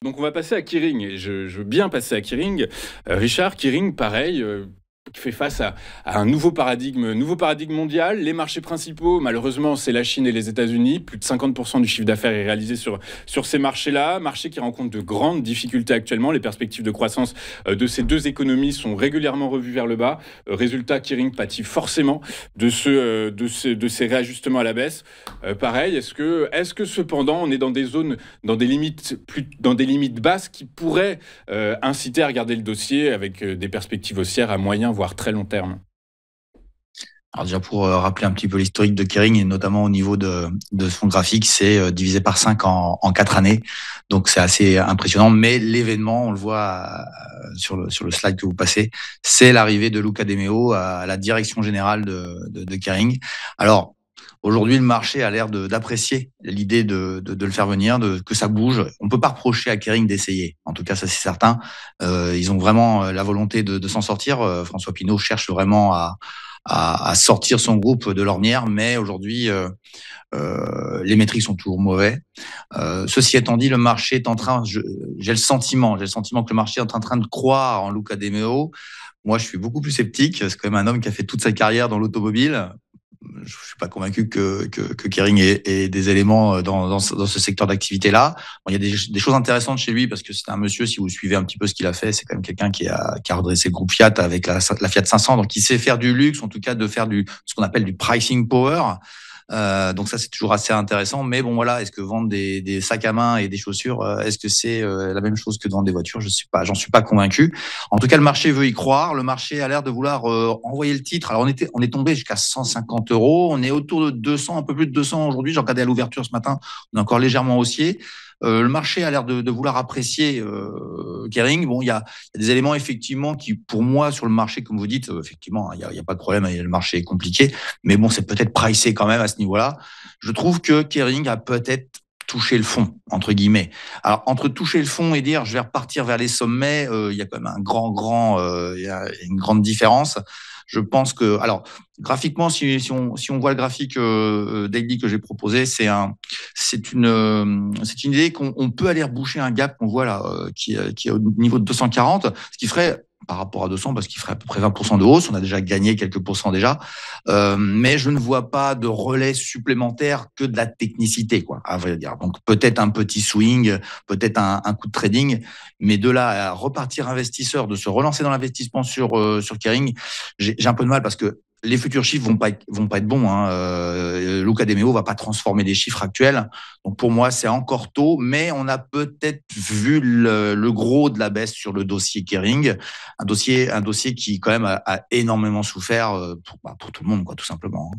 Donc on va passer à Kering et je veux bien passer à Kering. Richard, Kering, pareil, fait face à un nouveau paradigme mondial. Les marchés principaux, malheureusement, c'est la Chine et les États-Unis. Plus de 50% du chiffre d'affaires est réalisé sur ces marchés-là. Marchés qui rencontrent de grandes difficultés actuellement. Les perspectives de croissance de ces deux économies sont régulièrement revues vers le bas. Résultat, Kering pâtit forcément de ces réajustements à la baisse. Pareil, est-ce que cependant, on est dans des zones, dans des limites basses qui pourraient inciter à regarder le dossier avec des perspectives haussières à moyen, voire très long terme? Alors déjà pour rappeler un petit peu l'historique de Kering et notamment au niveau de son graphique, c'est divisé par 5 en 4 années. Donc c'est assez impressionnant. Mais l'événement, on le voit sur le slide que vous passez, c'est l'arrivée de Luca De Meo à la direction générale de Kering. Alors aujourd'hui, le marché a l'air d'apprécier l'idée de le faire venir, que ça bouge. On peut pas reprocher à Kering d'essayer. En tout cas, ça c'est certain. Ils ont vraiment la volonté de s'en sortir. François Pinault cherche vraiment à sortir son groupe de l'ornière, mais aujourd'hui, les métriques sont toujours mauvais. Ceci étant dit, le marché est en train, j'ai le sentiment que le marché est en train de croire en Luca De Meo. Moi, je suis beaucoup plus sceptique. C'est quand même un homme qui a fait toute sa carrière dans l'automobile. Je suis pas convaincu que Kering ait des éléments dans ce secteur d'activité-là. Bon, il y a des choses intéressantes chez lui parce que c'est un monsieur, si vous suivez un petit peu ce qu'il a fait, c'est quand même quelqu'un qui a redressé le groupe Fiat avec la Fiat 500. Donc, il sait faire du luxe, en tout cas de faire ce qu'on appelle du pricing power. Donc ça, c'est toujours assez intéressant. Mais bon, voilà, est-ce que vendre des sacs à main et des chaussures, est-ce que c'est la même chose que de vendre des voitures? J'en suis pas convaincu. En tout cas, le marché veut y croire. Le marché a l'air de vouloir envoyer le titre. Alors on est tombé jusqu'à 150 euros. On est autour de 200, un peu plus de 200 aujourd'hui. J'ai regardé à l'ouverture ce matin. On est encore légèrement haussier. Le marché a l'air de vouloir apprécier Kering. Bon, il y a des éléments effectivement qui, pour moi, sur le marché, comme vous dites, effectivement, il y a pas de problème. Le marché est compliqué, mais bon, c'est peut-être pricé quand même à ce niveau-là. Je trouve que Kering a peut-être touché le fond, entre guillemets. Alors, entre toucher le fond et dire je vais repartir vers les sommets, il y a quand même il y a une grande différence. Je pense que, alors, graphiquement, si on voit le graphique daily que j'ai proposé, c'est une idée qu'on peut aller reboucher un gap qu'on voit là, qui est au niveau de 240, ce qui ferait par rapport à 200, parce qu'il ferait à peu près 20% de hausse. On a déjà gagné quelques pourcents déjà. Mais je ne vois pas de relais supplémentaire que de la technicité, quoi, à vrai dire. Donc, peut-être un petit swing, peut-être un coup de trading, mais de là à repartir investisseur, de se relancer dans l'investissement sur Kering, j'ai un peu de mal parce que les futurs chiffres vont pas être bons. Hein. Luca De Meo va pas transformer les chiffres actuels. Donc pour moi, c'est encore tôt, mais on a peut-être vu le gros de la baisse sur le dossier Kering, un dossier qui quand même a énormément souffert pour tout le monde, quoi, tout simplement.